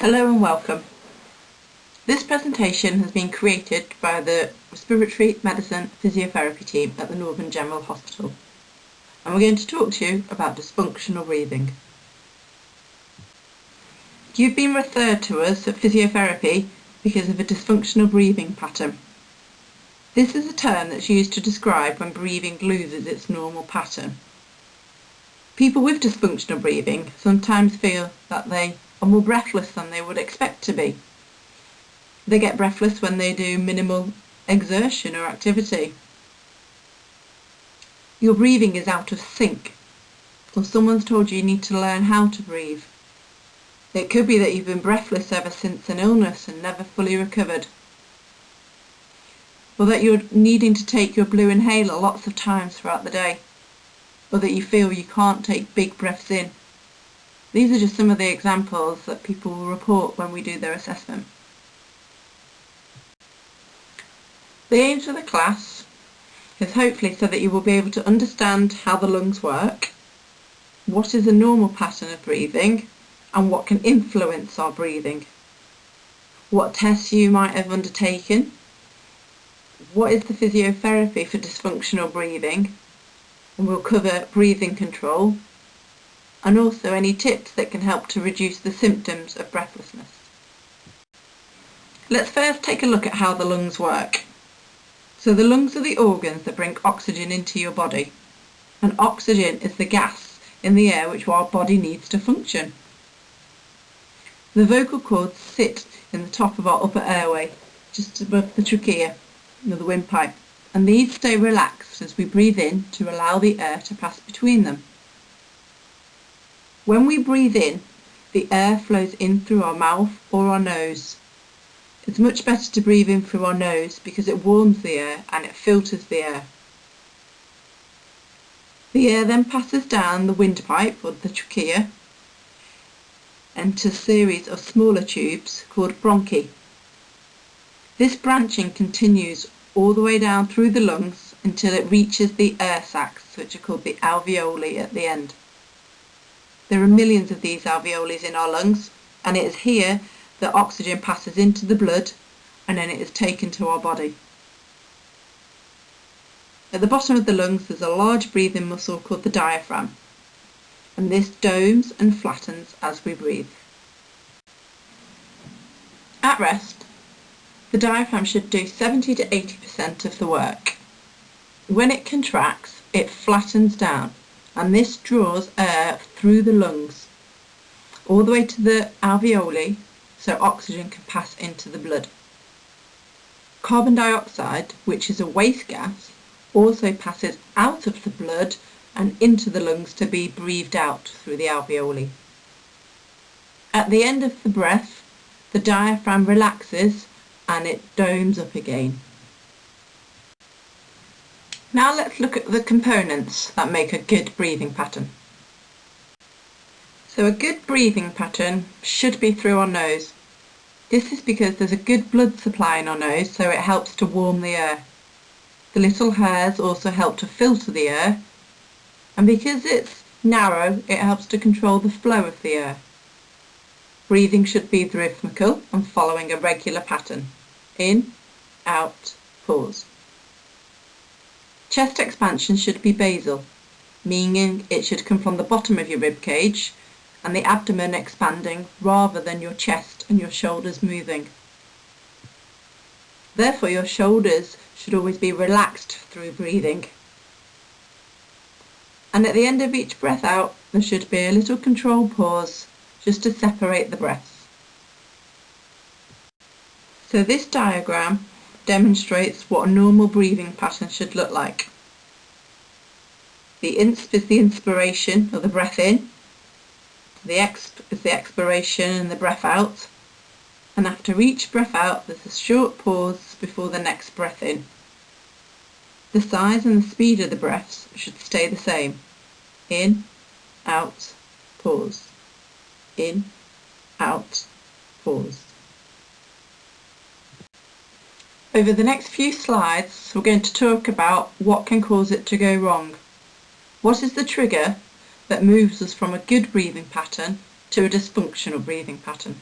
Hello and welcome. This presentation has been created by the Respiratory Medicine Physiotherapy team at the Northern General Hospital, and we're going to talk to you about dysfunctional breathing. You've been referred to us at physiotherapy because of a dysfunctional breathing pattern. This is a term that's used to describe when breathing loses its normal pattern. People with dysfunctional breathing sometimes feel that they are more breathless than they would expect to be. They get breathless when they do minimal exertion or activity. Your breathing is out of sync, or someone's told you need to learn how to breathe. It could be that you've been breathless ever since an illness and never fully recovered, or that you're needing to take your blue inhaler lots of times throughout the day, or that you feel you can't take big breaths in. These are just some of the examples that people will report when we do their assessment. The aim for the class is hopefully so that you will be able to understand how the lungs work, what is a normal pattern of breathing, and what can influence our breathing, what tests you might have undertaken, what is the physiotherapy for dysfunctional breathing, and we'll cover breathing control, and also any tips that can help to reduce the symptoms of breathlessness. Let's first take a look at how the lungs work. So the lungs are the organs that bring oxygen into your body, and oxygen is the gas in the air which our body needs to function. The vocal cords sit in the top of our upper airway, just above the trachea, the windpipe, and these stay relaxed as we breathe in to allow the air to pass between them. When we breathe in, the air flows in through our mouth or our nose. It's much better to breathe in through our nose because it warms the air and it filters the air. The air then passes down the windpipe or the trachea into a series of smaller tubes called bronchi. This branching continues all the way down through the lungs until it reaches the air sacs, which are called the alveoli at the end. There are millions of these alveoli in our lungs, and it is here that oxygen passes into the blood and then it is taken to our body. At the bottom of the lungs there's a large breathing muscle called the diaphragm, and this domes and flattens as we breathe. At rest, the diaphragm should do 70 to 80% of the work. When it contracts, it flattens down, and this draws air through the lungs all the way to the alveoli so oxygen can pass into the blood. Carbon dioxide, which is a waste gas, also passes out of the blood and into the lungs to be breathed out through the alveoli. At the end of the breath, the diaphragm relaxes and it domes up again. Now let's look at the components that make a good breathing pattern. So a good breathing pattern should be through our nose. This is because there's a good blood supply in our nose, so it helps to warm the air. The little hairs also help to filter the air, and because it's narrow, it helps to control the flow of the air. Breathing should be rhythmical and following a regular pattern. In, out, pause. Chest expansion should be basal, meaning it should come from the bottom of your rib cage and the abdomen expanding rather than your chest and your shoulders moving. Therefore, your shoulders should always be relaxed through breathing. And at the end of each breath out, there should be a little controlled pause just to separate the breaths. So this diagram demonstrates what a normal breathing pattern should look like. The inst is the inspiration or the breath in, the exp is the expiration and the breath out, and after each breath out there's a short pause before the next breath in. The size and the speed of the breaths should stay the same. In, out, pause. In, out, pause. Over the next few slides we're going to talk about what can cause it to go wrong. What is the trigger that moves us from a good breathing pattern to a dysfunctional breathing pattern?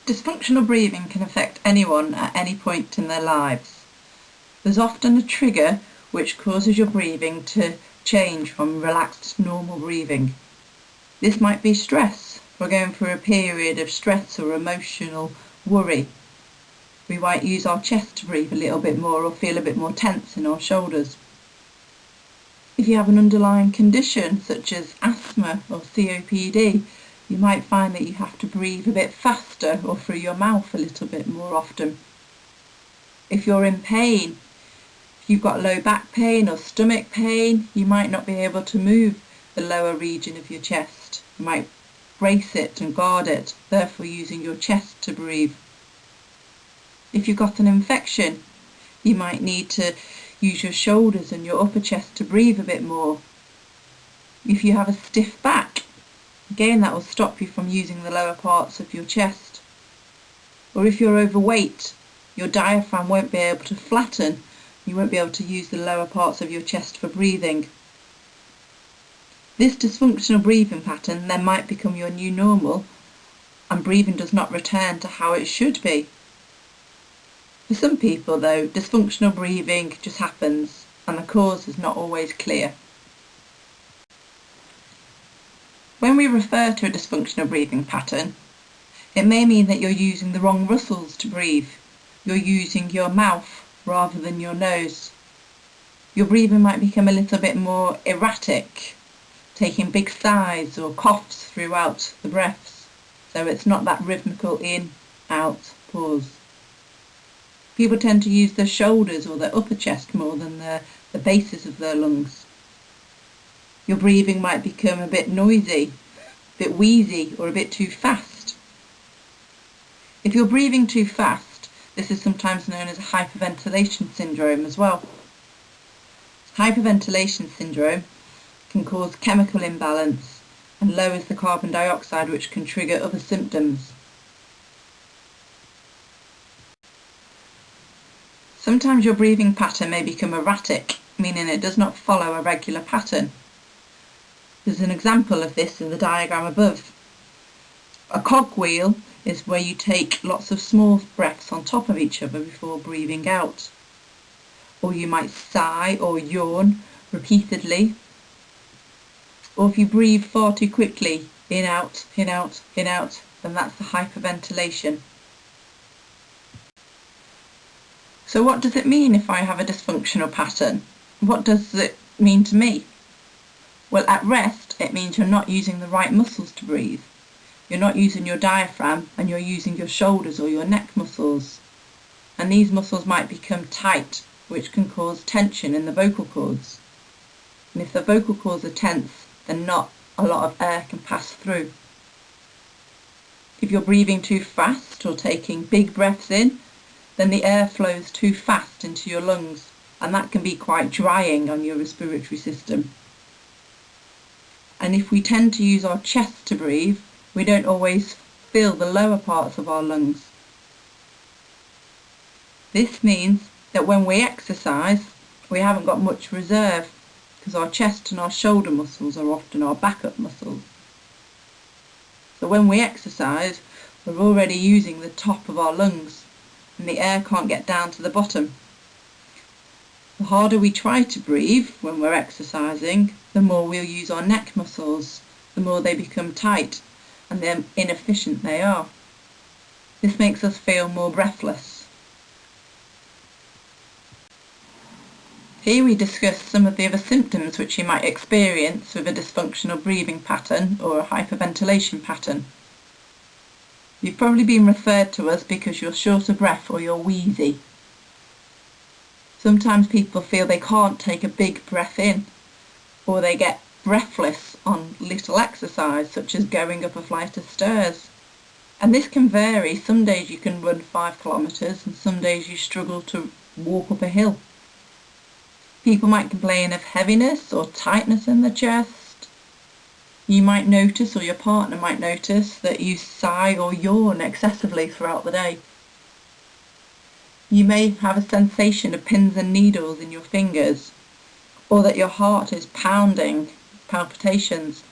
Dysfunctional breathing can affect anyone at any point in their lives. There's often a trigger which causes your breathing to change from relaxed normal breathing. This might be stress. We're going through a period of stress or emotional worry. We might use our chest to breathe a little bit more or feel a bit more tense in our shoulders. If you have an underlying condition such as asthma or COPD, you might find that you have to breathe a bit faster or through your mouth a little bit more often. If you're in pain, if you've got low back pain or stomach pain, you might not be able to move the lower region of your chest. You might brace it and guard it, therefore using your chest to breathe. If you've got an infection, you might need to use your shoulders and your upper chest to breathe a bit more. If you have a stiff back, again that will stop you from using the lower parts of your chest. Or if you're overweight, your diaphragm won't be able to flatten, you won't be able to use the lower parts of your chest for breathing. This dysfunctional breathing pattern then might become your new normal, and breathing does not return to how it should be. For some people though, dysfunctional breathing just happens and the cause is not always clear. When we refer to a dysfunctional breathing pattern, it may mean that you're using the wrong muscles to breathe. You're using your mouth rather than your nose. Your breathing might become a little bit more erratic, taking big sighs or coughs throughout the breaths, so it's not that rhythmical in, out, pause. People tend to use their shoulders or their upper chest more than the bases of their lungs. Your breathing might become a bit noisy, a bit wheezy, or a bit too fast. If you're breathing too fast, this is sometimes known as hyperventilation syndrome as well. Hyperventilation syndrome can cause chemical imbalance and lowers the carbon dioxide, which can trigger other symptoms. Sometimes your breathing pattern may become erratic, meaning it does not follow a regular pattern. There's an example of this in the diagram above. A cogwheel is where you take lots of small breaths on top of each other before breathing out. Or you might sigh or yawn repeatedly. Or if you breathe far too quickly, in, out, in, out, in, out, then that's the hyperventilation. So what does it mean if I have a dysfunctional pattern? What does it mean to me? Well, at rest, it means you're not using the right muscles to breathe. You're not using your diaphragm and you're using your shoulders or your neck muscles. And these muscles might become tight, which can cause tension in the vocal cords. And if the vocal cords are tense, then not a lot of air can pass through. If you're breathing too fast or taking big breaths in, then the air flows too fast into your lungs, and that can be quite drying on your respiratory system. And if we tend to use our chest to breathe, we don't always fill the lower parts of our lungs. This means that when we exercise, we haven't got much reserve, because our chest and our shoulder muscles are often our backup muscles. So when we exercise, we're already using the top of our lungs, and the air can't get down to the bottom. The harder we try to breathe when we're exercising, the more we'll use our neck muscles, the more they become tight, and the inefficient they are. This makes us feel more breathless. Here we discuss some of the other symptoms which you might experience with a dysfunctional breathing pattern or a hyperventilation pattern. You've probably been referred to us because you're short of breath or you're wheezy. Sometimes people feel they can't take a big breath in, or they get breathless on little exercise such as going up a flight of stairs. And this can vary. Some days you can run 5 kilometres and some days you struggle to walk up a hill. People might complain of heaviness or tightness in the chest. You might notice, or your partner might notice, that you sigh or yawn excessively throughout the day. You may have a sensation of pins and needles in your fingers, or that your heart is pounding, palpitations.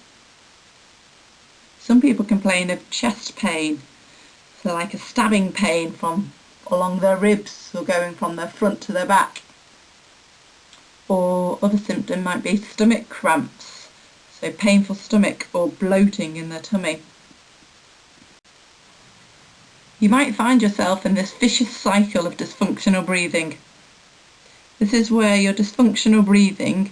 Some people complain of chest pain, So like a stabbing pain from along their ribs or going from their front to their back. Or other symptom might be stomach cramps, so painful stomach or bloating in the tummy. You might find yourself in this vicious cycle of dysfunctional breathing. This is where your dysfunctional breathing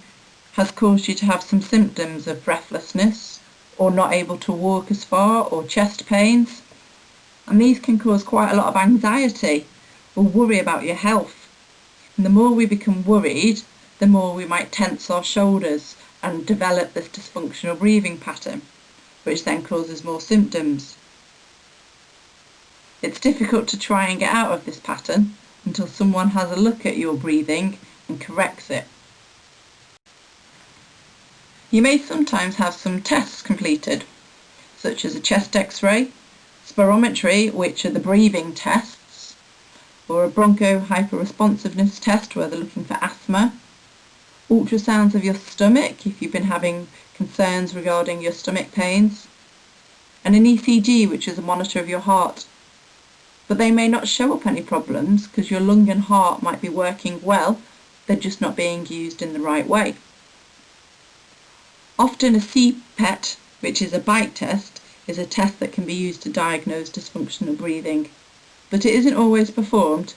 has caused you to have some symptoms of breathlessness or not able to walk as far or chest pains. And these can cause quite a lot of anxiety or worry about your health. And the more we become worried, the more we might tense our shoulders and develop this dysfunctional breathing pattern, which then causes more symptoms. It's difficult to try and get out of this pattern until someone has a look at your breathing and corrects it. You may sometimes have some tests completed, such as a chest x-ray, spirometry, which are the breathing tests, or a broncho hyperresponsiveness test where they're looking for asthma, ultrasounds of your stomach if you've been having concerns regarding your stomach pains, and an ECG, which is a monitor of your heart. But they may not show up any problems because your lung and heart might be working well, they're just not being used in the right way. Often a CPET, which is a bite test, is a test that can be used to diagnose dysfunctional breathing, but it isn't always performed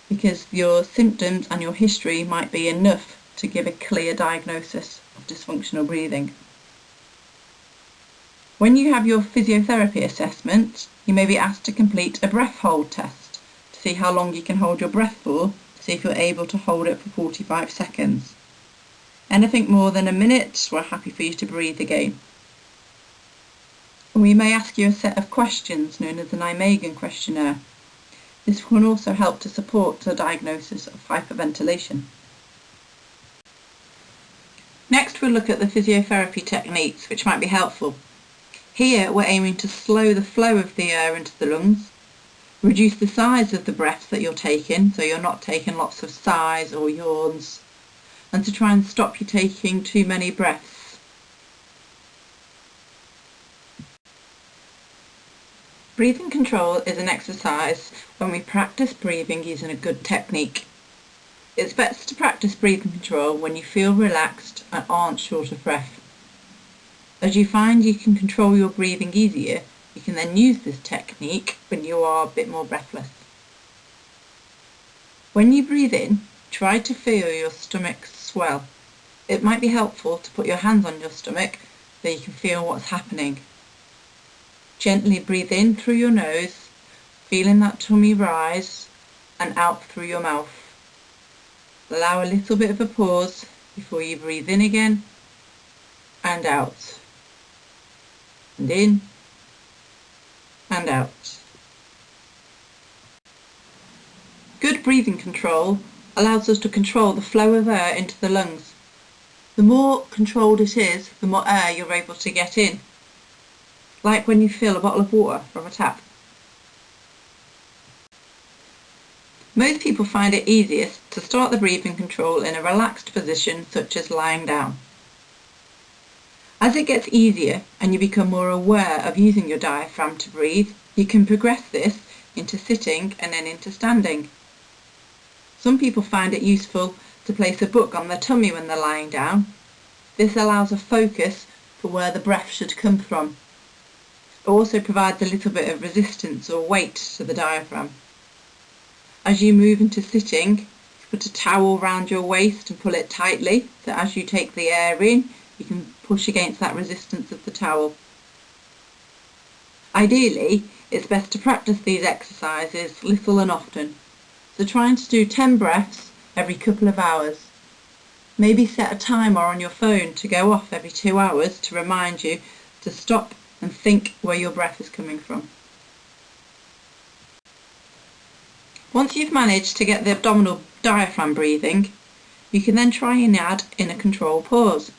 because your symptoms and your history might be enough to give a clear diagnosis of dysfunctional breathing. When you have your physiotherapy assessment, you may be asked to complete a breath hold test to see how long you can hold your breath for, to see if you're able to hold it for 45 seconds. Anything more than a minute, we're happy for you to breathe again. We may ask you a set of questions known as the Nijmegen questionnaire. This can also help to support the diagnosis of hyperventilation. Next we'll look at the physiotherapy techniques which might be helpful. Here we're aiming to slow the flow of the air into the lungs, reduce the size of the breaths that you're taking, so you're not taking lots of sighs or yawns, and to try and stop you taking too many breaths. Breathing control is an exercise when we practice breathing using a good technique. It's best to practice breathing control when you feel relaxed and aren't short of breath. As you find you can control your breathing easier, you can then use this technique when you are a bit more breathless. When you breathe in, try to feel your stomach swell. It might be helpful to put your hands on your stomach so you can feel what's happening. Gently breathe in through your nose, feeling that tummy rise, and out through your mouth. Allow a little bit of a pause before you breathe in again and out. And in and out. Good breathing control allows us to control the flow of air into the lungs. The more controlled it is, the more air you're able to get in. Like when you fill a bottle of water from a tap. Most people find it easiest to start the breathing control in a relaxed position such as lying down. As it gets easier and you become more aware of using your diaphragm to breathe, you can progress this into sitting and then into standing. Some people find it useful to place a book on their tummy when they're lying down. This allows a focus for where the breath should come from. It also provides a little bit of resistance or weight to the diaphragm. As you move into sitting, put a towel around your waist and pull it tightly, so as you take the air in, you can push against that resistance of the towel. Ideally, it's best to practice these exercises little and often, so trying to do 10 breaths every couple of hours. Maybe set a timer on your phone to go off every 2 hours to remind you to stop and think where your breath is coming from. Once you've managed to get the abdominal diaphragm breathing, you can then try and add in a control pause.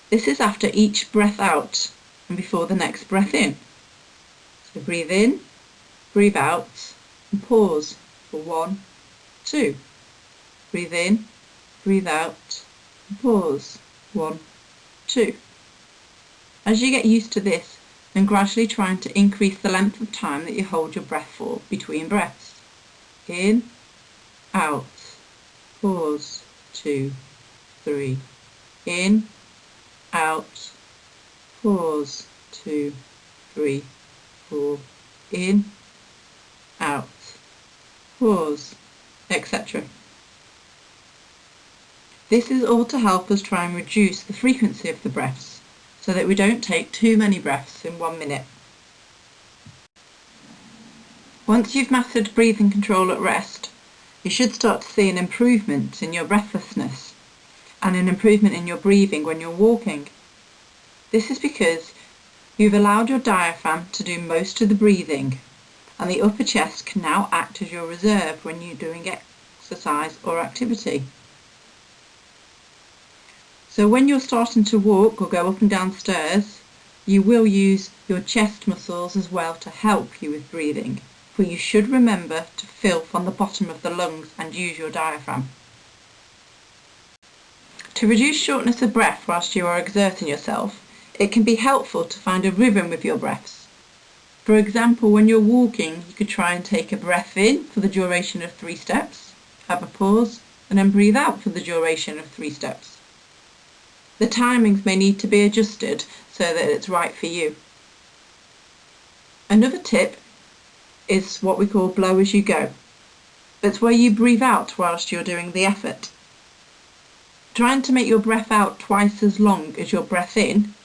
This is after each breath out and before the next breath in. So breathe in, breathe out and pause for 1, 2. Breathe in, breathe out and pause. 1, 2. As you get used to this, and gradually trying to increase the length of time that you hold your breath for between breaths. In, out, pause, 2, 3. In, out, pause, 2, 3, 4. In, out, pause, etc. This is all to help us try and reduce the frequency of the breaths so that we don't take too many breaths in 1 minute. Once you've mastered breathing control at rest, you should start to see an improvement in your breathlessness and an improvement in your breathing when you're walking. This is because you've allowed your diaphragm to do most of the breathing, and the upper chest can now act as your reserve when you're doing exercise or activity. So when you're starting to walk or go up and down stairs, you will use your chest muscles as well to help you with breathing, for you should remember to fill from the bottom of the lungs and use your diaphragm. To reduce shortness of breath whilst you are exerting yourself, it can be helpful to find a rhythm with your breaths. For example, when you're walking, you could try and take a breath in for the duration of 3 steps, have a pause, and then breathe out for the duration of 3 steps. The timings may need to be adjusted so that it's right for you. Another tip is what we call blow as you go. It's where you breathe out whilst you're doing the effort. Trying to make your breath out twice as long as your breath in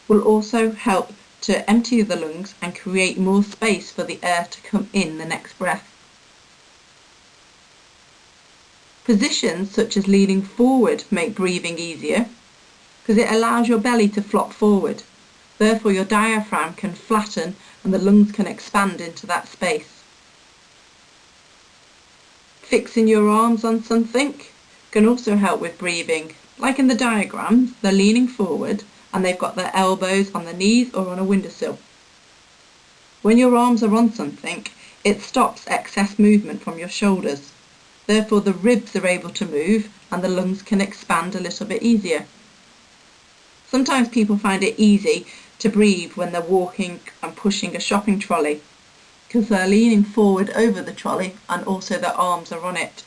will also help to empty the lungs and create more space for the air to come in the next breath. Positions such as leaning forward make breathing easier because it allows your belly to flop forward. Therefore, your diaphragm can flatten and the lungs can expand into that space. Fixing your arms on something can also help with breathing. Like in the diagram, they're leaning forward and they've got their elbows on the knees or on a windowsill. When your arms are on something, it stops excess movement from your shoulders. Therefore, the ribs are able to move and the lungs can expand a little bit easier. Sometimes people find it easy to breathe when they're walking and pushing a shopping trolley because they're leaning forward over the trolley and also their arms are on it.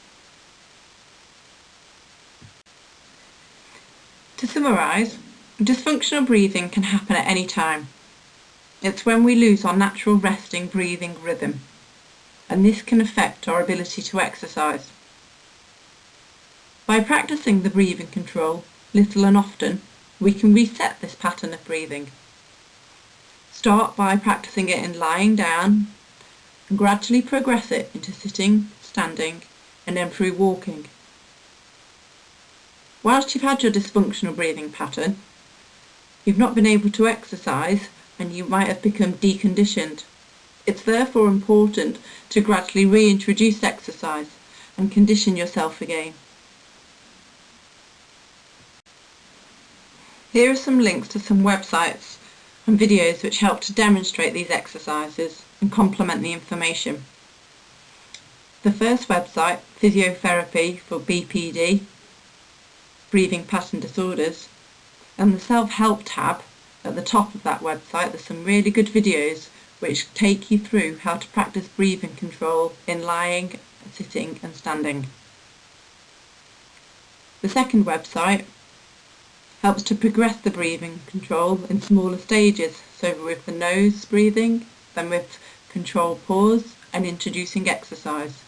To summarise, dysfunctional breathing can happen at any time. It's when we lose our natural resting breathing rhythm, and this can affect our ability to exercise. By practicing the breathing control little and often, we can reset this pattern of breathing. Start by practicing it in lying down and gradually progress it into sitting, standing, and then through walking. Whilst you've had your dysfunctional breathing pattern, you've not been able to exercise and you might have become deconditioned. It's therefore important to gradually reintroduce exercise and condition yourself again. Here are some links to some websites and videos which help to demonstrate these exercises and complement the information. The first website, Physiotherapy for BPD, breathing pattern disorders, and the self-help tab at the top of that website, there's some really good videos which take you through how to practice breathing control in lying, sitting and standing. The second website helps to progress the breathing control in smaller stages, so with the nose breathing, then with controlled pause and introducing exercise.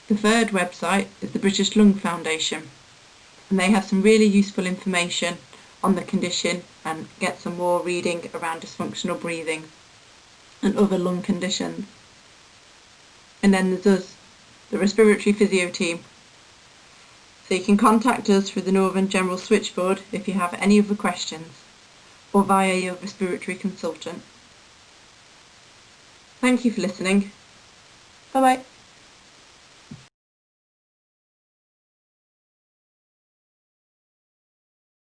The third website is the British Lung Foundation, and they have some really useful information on the condition and get some more reading around dysfunctional breathing and other lung conditions. And then there's us, the respiratory physio team. So you can contact us through the Northern General Switchboard if you have any other questions, or via your respiratory consultant. Thank you for listening. Bye bye.